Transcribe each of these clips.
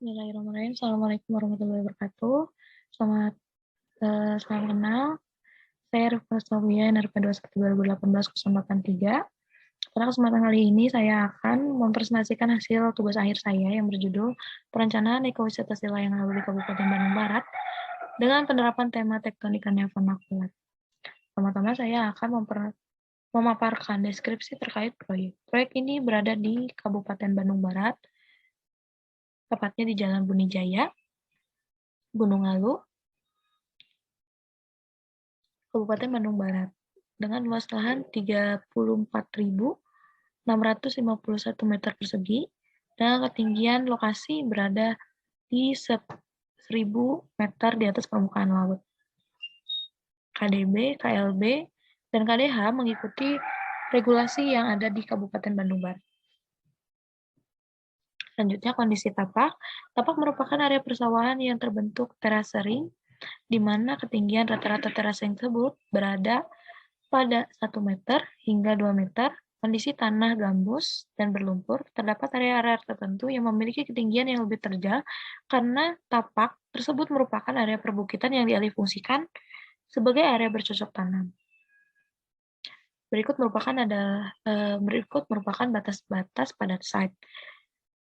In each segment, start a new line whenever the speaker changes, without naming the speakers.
Bismillahirrahmanirrahim. Assalamualaikum warahmatullahi wabarakatuh. Selamat salam kenal. Saya Rifka Sofia, NRP 21 2018-083. Pada kesempatan kali ini saya akan mempresentasikan hasil tugas akhir saya yang berjudul Perencanaan Ekowisata Sila yang Halu di Kabupaten Bandung Barat dengan penerapan tema tektonika neovernakular. Pertama-tama saya akan memaparkan deskripsi terkait proyek. Proyek ini berada di Kabupaten Bandung Barat, tepatnya di Jalan Bunijaya, Gunung Halu, Kabupaten Bandung Barat, dengan luas lahan 34.651 meter persegi, dan ketinggian lokasi berada di 1.000 meter di atas permukaan laut. KDB, KLB, dan KDH mengikuti regulasi yang ada di Kabupaten Bandung Barat. Selanjutnya, kondisi tapak. Tapak merupakan area persawahan yang terbentuk terase ring, di mana ketinggian rata-rata terase tersebut berada pada 1 meter hingga 2 meter. Kondisi tanah gambus dan berlumpur. Terdapat area-area tertentu yang memiliki ketinggian yang lebih terjal karena tapak tersebut merupakan area perbukitan yang dialihfungsikan sebagai area bercocok tanam. Berikut merupakan batas-batas pada site.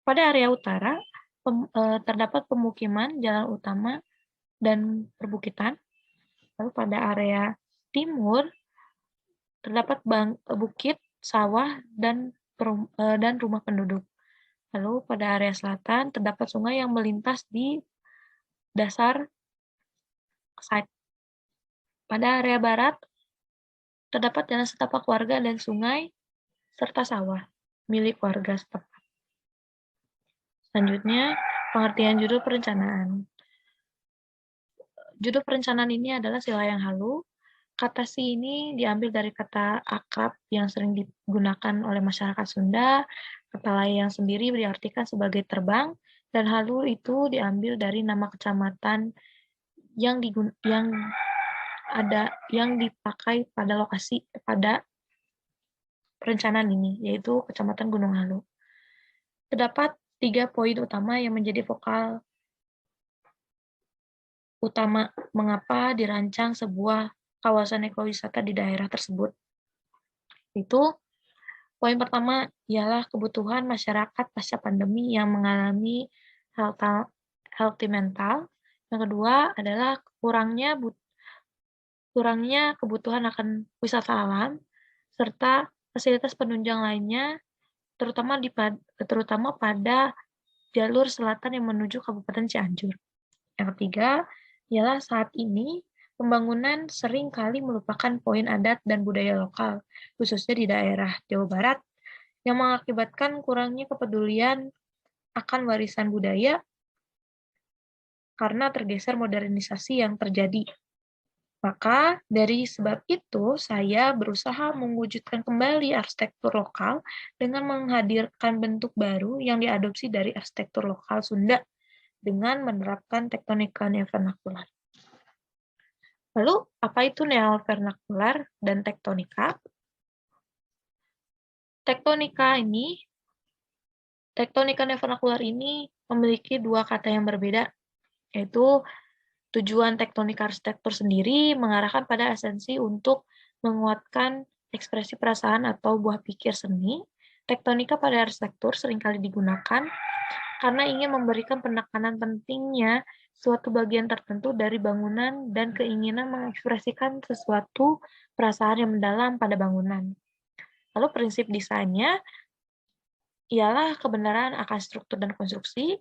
Pada area utara terdapat pemukiman, jalan utama, dan perbukitan. Lalu pada area timur terdapat bukit, sawah, dan rumah penduduk. Lalu pada area selatan terdapat sungai yang melintas di dasar site. Pada area barat terdapat jalan setapak warga dan sungai serta sawah milik warga setempat. Selanjutnya, pengertian judul perencanaan. Judul perencanaan ini adalah Sila yang Halu. Kata si ini diambil dari kata akrab yang sering digunakan oleh masyarakat Sunda. Kata layang sendiri diartikan sebagai terbang, dan halu itu diambil dari nama kecamatan yang dipakai pada lokasi pada perencanaan ini, yaitu Kecamatan Gunung Halu. Terdapat 3 poin utama yang menjadi vokal utama mengapa dirancang sebuah kawasan ekowisata di daerah tersebut. Itu poin pertama ialah kebutuhan masyarakat pasca pandemi yang mengalami healthy mental. Yang kedua adalah kurangnya kebutuhan akan wisata alam serta fasilitas penunjang lainnya, terutama pada jalur selatan yang menuju Kabupaten Cianjur. Yang ketiga ialah saat ini pembangunan sering kali melupakan poin adat dan budaya lokal, khususnya di daerah Jawa Barat, yang mengakibatkan kurangnya kepedulian akan warisan budaya karena tergeser modernisasi yang terjadi. Maka dari sebab itu, saya berusaha mewujudkan kembali arsitektur lokal dengan menghadirkan bentuk baru yang diadopsi dari arsitektur lokal Sunda dengan menerapkan tektonika neovernakular. Lalu, apa itu neovernakular dan tektonika? Tektonika neovernakular ini memiliki 2 kata yang berbeda, yaitu tujuan tektonika arsitektur sendiri mengarahkan pada esensi untuk menguatkan ekspresi perasaan atau buah pikir seni. Tektonika pada arsitektur seringkali digunakan karena ingin memberikan penekanan pentingnya suatu bagian tertentu dari bangunan dan keinginan mengekspresikan sesuatu perasaan yang mendalam pada bangunan. Lalu prinsip desainnya ialah kebenaran akan struktur dan konstruksi,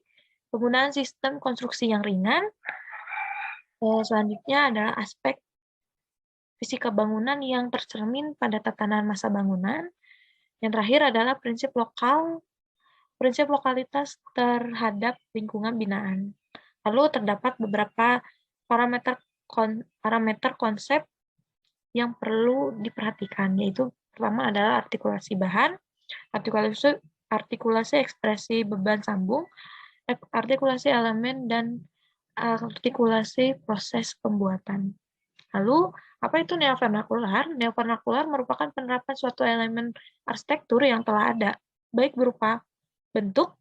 penggunaan sistem konstruksi yang ringan. Selanjutnya adalah aspek fisika bangunan yang tercermin pada tatanan masa bangunan. Yang terakhir adalah prinsip lokalitas terhadap lingkungan binaan. Lalu terdapat beberapa parameter konsep yang perlu diperhatikan, yaitu pertama adalah artikulasi bahan, artikulasi ekspresi beban sambung, artikulasi elemen, dan artikulasi proses pembuatan. Lalu, apa itu neovernakular? Neovernakular merupakan penerapan suatu elemen arsitektur yang telah ada, baik berupa bentuk,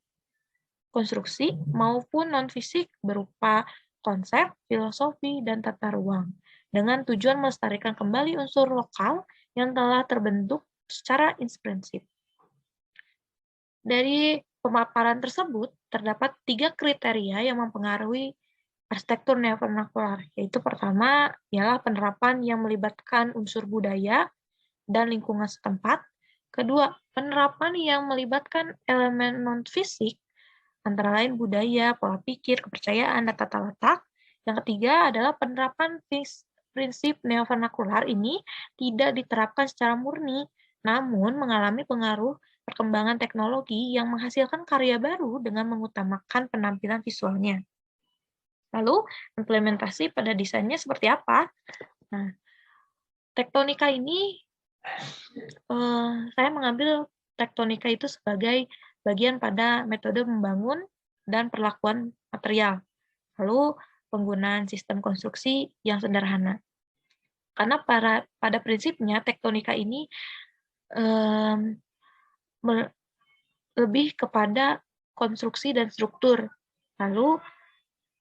konstruksi maupun non-fisik berupa konsep, filosofi, dan tata ruang, dengan tujuan melestarikan kembali unsur lokal yang telah terbentuk secara intrinsip. Dari pemaparan tersebut, terdapat 3 kriteria yang mempengaruhi arsitektur neovernakular, yaitu pertama ialah penerapan yang melibatkan unsur budaya dan lingkungan setempat. Kedua, penerapan yang melibatkan elemen non-fisik, antara lain budaya, pola pikir, kepercayaan, dan tata letak. Yang ketiga adalah penerapan prinsip neovernakular ini tidak diterapkan secara murni, namun mengalami pengaruh perkembangan teknologi yang menghasilkan karya baru dengan mengutamakan penampilan visualnya. Lalu, implementasi pada desainnya seperti apa? Nah, tektonika ini, saya mengambil tektonika itu sebagai bagian pada metode membangun dan perlakuan material. Lalu, penggunaan sistem konstruksi yang sederhana. Karena pada prinsipnya tektonika ini lebih kepada konstruksi dan struktur. Lalu,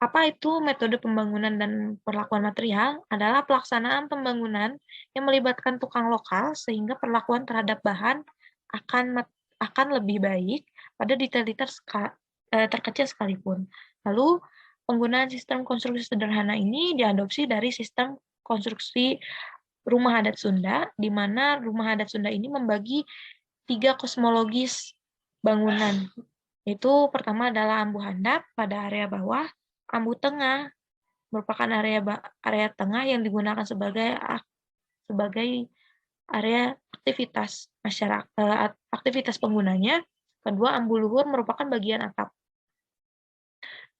apa itu metode pembangunan dan perlakuan material? Adalah pelaksanaan pembangunan yang melibatkan tukang lokal sehingga perlakuan terhadap bahan akan lebih baik pada detail-detail terkecil sekalipun. Lalu, penggunaan sistem konstruksi sederhana ini diadopsi dari sistem konstruksi rumah adat Sunda, di mana rumah adat Sunda ini membagi 3 kosmologis bangunan. Itu pertama adalah ambu handap pada area bawah, ambu tengah merupakan area tengah yang digunakan sebagai area aktivitas masyarakat, aktivitas penggunanya. Kedua, ambu luhur merupakan bagian atap.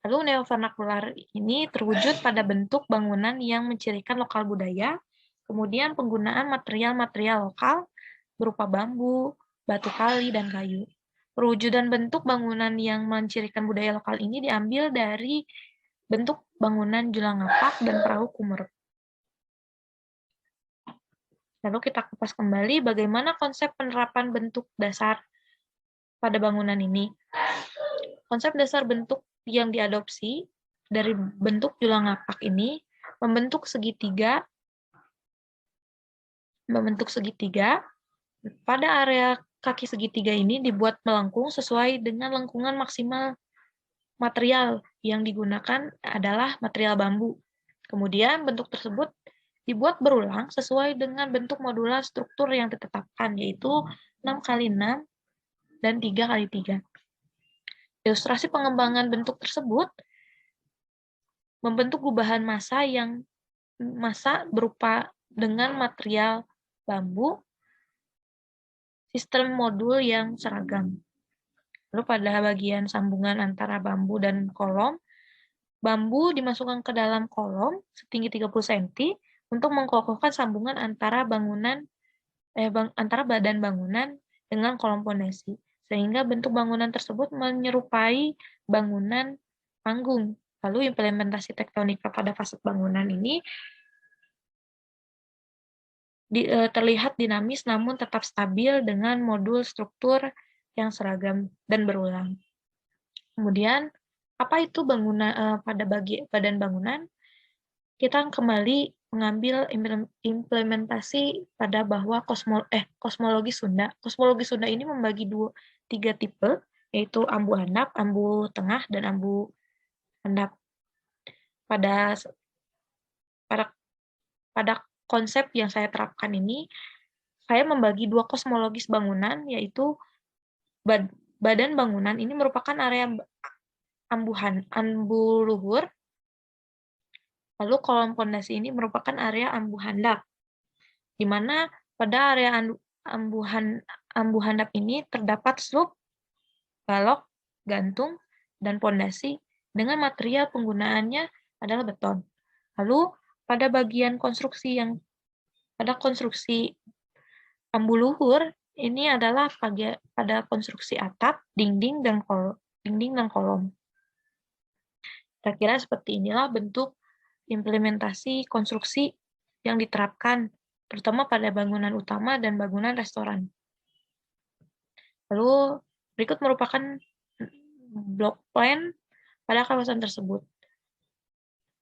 Lalu neovernakular ini terwujud pada bentuk bangunan yang mencirikan lokal budaya, kemudian penggunaan material-material lokal berupa bambu, batu kali, dan kayu. Perwujudan bentuk bangunan yang mencirikan budaya lokal ini diambil dari bentuk bangunan julang ngapak dan perahu kumer. Lalu kita kupas kembali bagaimana konsep penerapan bentuk dasar pada bangunan ini. Konsep dasar bentuk yang diadopsi dari bentuk julang ngapak ini membentuk segitiga pada area kaki segitiga ini dibuat melengkung sesuai dengan lengkungan maksimal. Material yang digunakan adalah material bambu. Kemudian bentuk tersebut dibuat berulang sesuai dengan bentuk modular struktur yang ditetapkan, yaitu 6x6 dan 3x3. Ilustrasi pengembangan bentuk tersebut membentuk gubahan massa berupa dengan material bambu, sistem modul yang seragam. Lalu pada bagian sambungan antara bambu dan kolom, bambu dimasukkan ke dalam kolom setinggi 30 cm untuk mengkokohkan sambungan antara badan bangunan dengan kolom pondasi, sehingga bentuk bangunan tersebut menyerupai bangunan panggung. Lalu implementasi tektonika pada fasad bangunan ini terlihat dinamis namun tetap stabil dengan modul struktur yang seragam dan berulang. Kemudian, apa itu bangunan pada badan bangunan? Kita kembali mengambil implementasi pada bahwa kosmologi Sunda. Kosmologi Sunda ini membagi 3 tipe, yaitu ambu handap, ambu tengah, dan ambu handap. Pada konsep yang saya terapkan ini, saya membagi 2 kosmologis bangunan, yaitu badan bangunan ini merupakan area ambu luhur, lalu kolom pondasi ini merupakan area ambu handap, di mana pada area ambu handap ini terdapat slope, balok, gantung, dan pondasi dengan material penggunaannya adalah beton. Lalu pada bagian konstruksi ambu luhur ini adalah pada konstruksi atap, dinding dan kolom. Kira-kira seperti inilah bentuk implementasi konstruksi yang diterapkan, terutama pada bangunan utama dan bangunan restoran. Lalu berikut merupakan block plan pada kawasan tersebut.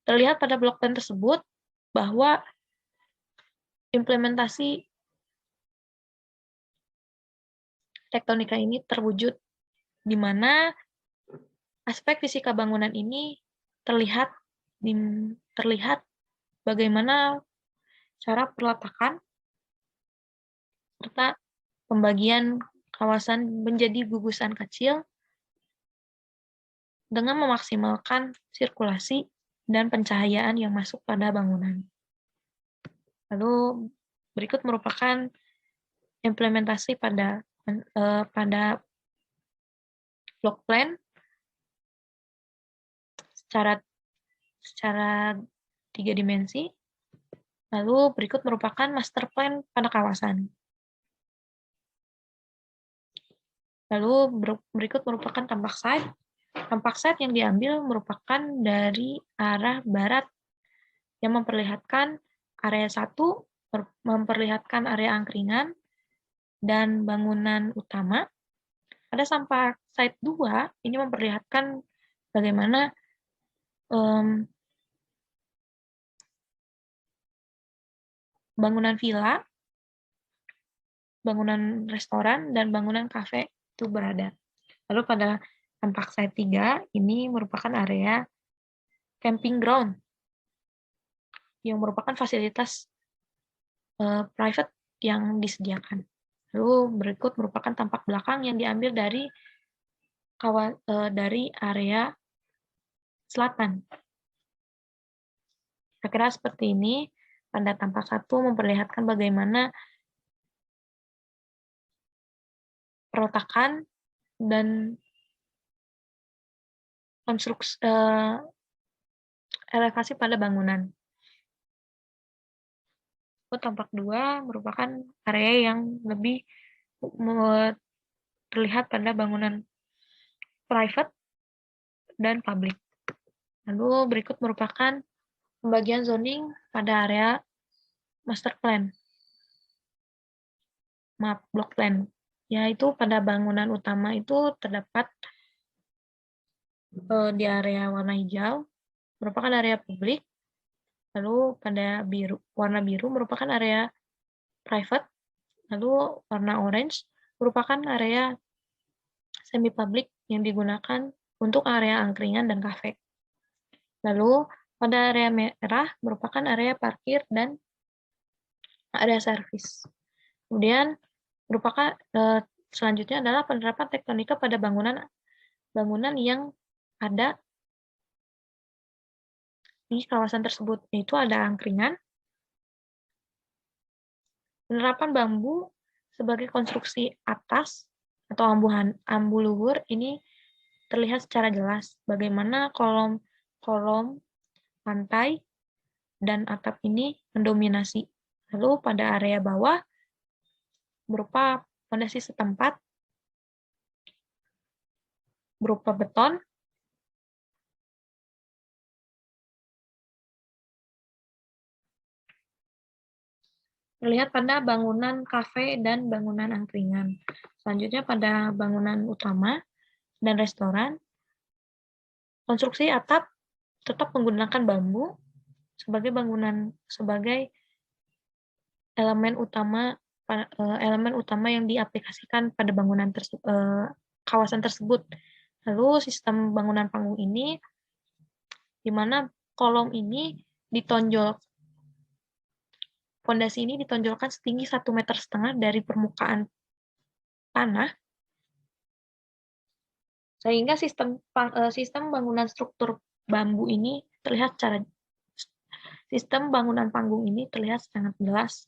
Terlihat pada block plan tersebut bahwa implementasi tektonika ini terwujud, di mana aspek fisika bangunan ini terlihat bagaimana cara peletakan serta pembagian kawasan menjadi gugusan kecil dengan memaksimalkan sirkulasi dan pencahayaan yang masuk pada bangunan. Lalu berikut merupakan implementasi pada block plan secara 3 dimensi. Lalu berikut merupakan master plan pada kawasan. Lalu berikut merupakan tampak site. Tampak site yang diambil merupakan dari arah barat yang memperlihatkan area 1, memperlihatkan area angkringan dan bangunan utama. Ada tampak site 2, ini memperlihatkan bagaimana bangunan villa, bangunan restoran, dan bangunan kafe itu berada. Lalu pada tampak site 3, ini merupakan area camping ground yang merupakan fasilitas private yang disediakan. Lalu berikut merupakan tampak belakang yang diambil dari area selatan. Kira-kira seperti ini. Pada tampak 1 memperlihatkan bagaimana perletakan dan konstruksi elevasi pada bangunan. Tampak 2 merupakan area yang lebih terlihat pada bangunan private dan public. Lalu berikut merupakan pembagian zoning pada area master plan, block plan, yaitu pada bangunan utama itu terdapat di area warna hijau merupakan area publik, lalu pada warna biru merupakan area private, lalu warna orange merupakan area semi publik yang digunakan untuk area angkringan dan kafe. Lalu pada area merah merupakan area parkir dan area servis. Kemudian selanjutnya adalah penerapan tektonika pada bangunan yang ada di kawasan tersebut, yaitu ada angkringan, penerapan bambu sebagai konstruksi atas atau ambu luhur ini terlihat secara jelas bagaimana kolom lantai dan atap ini mendominasi. Lalu pada area bawah berupa fondasi setempat berupa beton, terlihat pada bangunan kafe dan bangunan angkringan. Selanjutnya pada bangunan utama dan restoran, konstruksi atap tetap menggunakan bambu sebagai elemen utama yang diaplikasikan pada bangunan kawasan tersebut. Lalu sistem bangunan panggung ini di mana kolom ini ditonjol, fondasi ini ditonjolkan setinggi 1,5 meter dari permukaan tanah, sehingga sistem bangunan struktur bambu ini terlihat sistem bangunan panggung ini terlihat sangat jelas.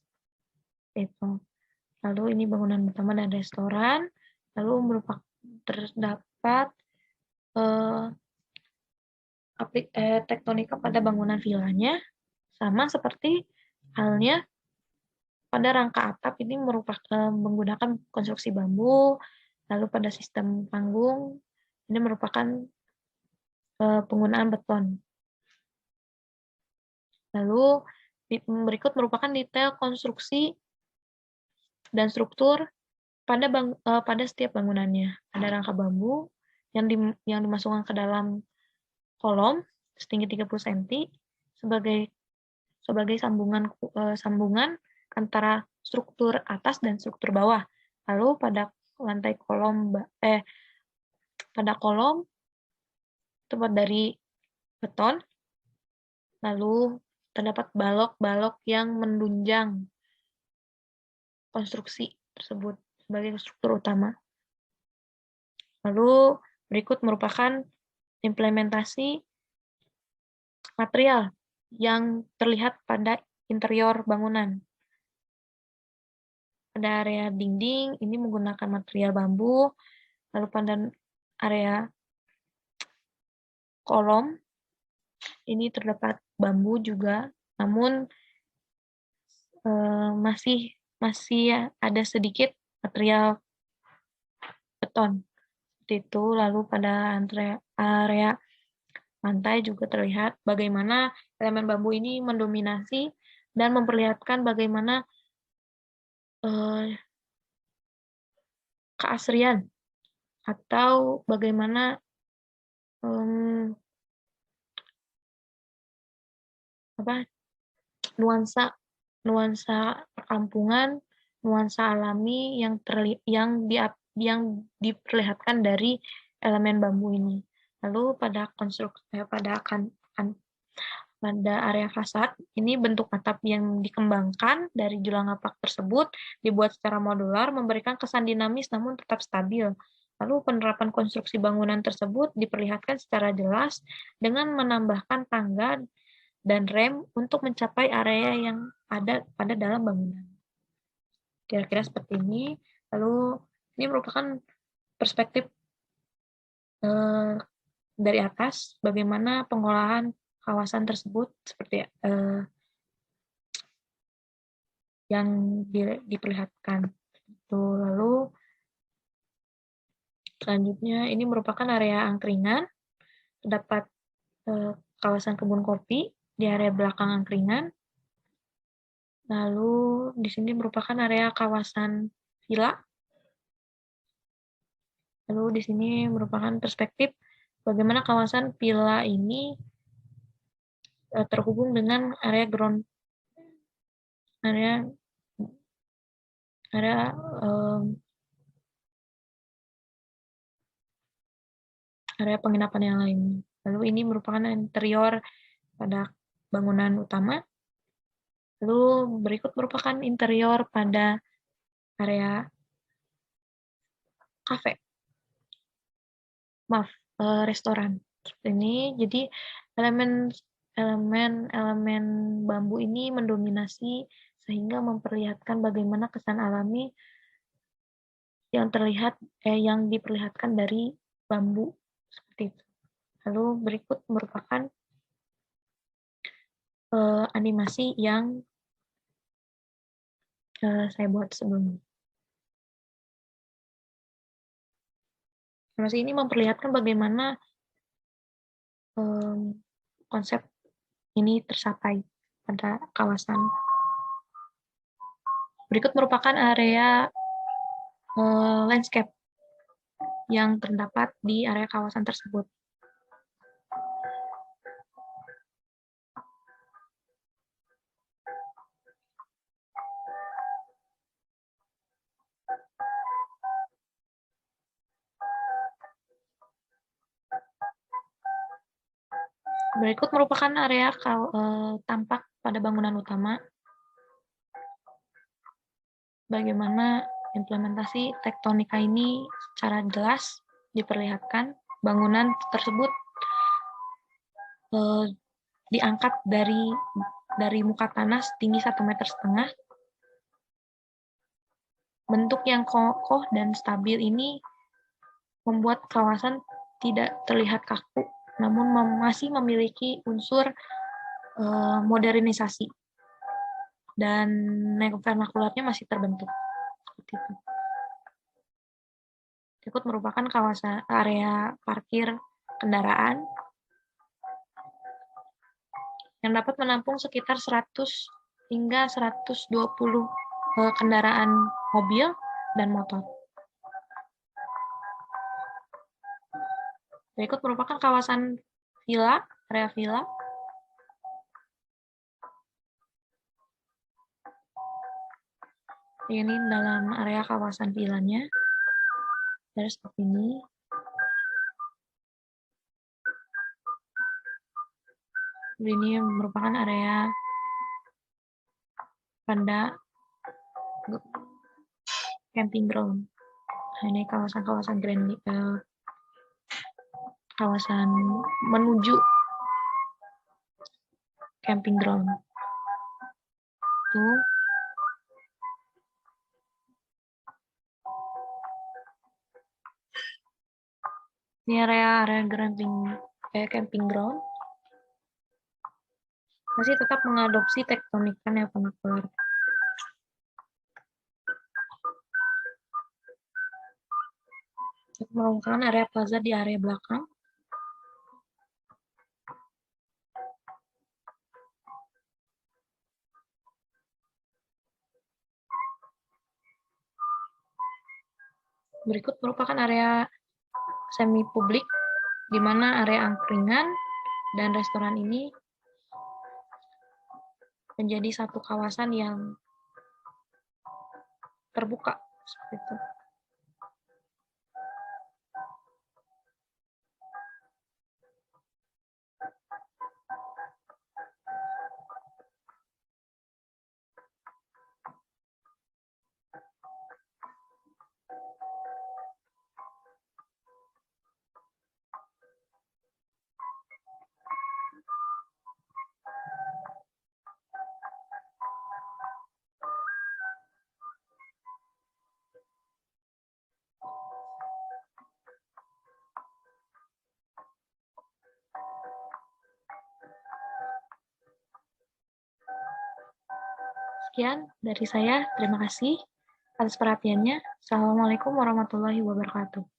Itu. Lalu ini bangunan utama dan restoran. Lalu terdapat tektonika pada bangunan villanya, sama seperti halnya pada rangka atap ini menggunakan konstruksi bambu. Lalu pada sistem panggung ini merupakan penggunaan beton. Lalu berikut merupakan detail konstruksi dan struktur pada setiap bangunannya. Ada rangka bambu yang dimasukkan ke dalam kolom setinggi 30 cm sebagai sambungan antara struktur atas dan struktur bawah. Lalu pada lantai pada kolom terbuat dari beton, lalu terdapat balok-balok yang menunjang konstruksi tersebut sebagai struktur utama. Lalu berikut merupakan implementasi material yang terlihat pada interior bangunan. Pada area dinding ini menggunakan material bambu, lalu pada area kolom ini terdapat bambu juga, namun masih ada sedikit material beton. Seperti itu. Lalu pada area lantai juga terlihat bagaimana elemen bambu ini mendominasi dan memperlihatkan bagaimana keasrian atau bagaimana nuansa perkampungan, nuansa alami yang diperlihatkan dari elemen bambu ini. Lalu pada area fasad ini bentuk atap yang dikembangkan dari julang apak tersebut dibuat secara modular memberikan kesan dinamis namun tetap stabil. Lalu penerapan konstruksi bangunan tersebut diperlihatkan secara jelas dengan menambahkan tangga dan rem untuk mencapai area yang ada pada dalam bangunan. Kira-kira seperti ini. Lalu ini merupakan perspektif dari atas bagaimana pengolahan kawasan tersebut seperti yang diperlihatkan. Lalu selanjutnya ini merupakan area angkringan. Terdapat kawasan kebun kopi di area belakang angkringan. Lalu di sini merupakan area kawasan villa. Lalu di sini merupakan perspektif bagaimana kawasan villa ini terhubung dengan area penginapan yang lain. Lalu ini merupakan interior pada bangunan utama. Lalu berikut merupakan interior pada area kafe. Restoran. Seperti ini. Jadi elemen bambu ini mendominasi sehingga memperlihatkan bagaimana kesan alami yang diperlihatkan dari bambu seperti itu. Lalu berikut merupakan animasi yang saya buat sebelumnya. Animasi ini memperlihatkan bagaimana konsep ini tercapai pada kawasan. Berikut merupakan area landscape yang terdapat di area kawasan tersebut. Berikut merupakan area tampak pada bangunan utama. Bagaimana implementasi tektonika ini secara jelas diperlihatkan. Bangunan tersebut diangkat dari muka tanah setinggi 1,5 meter. Bentuk yang kokoh dan stabil ini membuat kawasan tidak terlihat kaku, namun masih memiliki unsur modernisasi dan vernakularnya masih terbentuk. Seperti itu. Berikut merupakan kawasan area parkir kendaraan yang dapat menampung sekitar 100 hingga 120 kendaraan mobil dan motor. Berikut merupakan kawasan villa, area villa. Ini dalam area kawasan villanya. Dari seperti ini. Ini merupakan area pada camping ground. Nah, ini kawasan-kawasan kawasan menuju camping ground. Tuh. Ini area camping ground. Masih tetap mengadopsi tektonikan ya penaklar. Merupakan area plaza di area belakang. Berikut merupakan area semi publik, di mana area angkringan dan restoran ini menjadi satu kawasan yang terbuka seperti itu. Sekian dari saya, terima kasih atas perhatiannya. Assalamualaikum warahmatullahi wabarakatuh.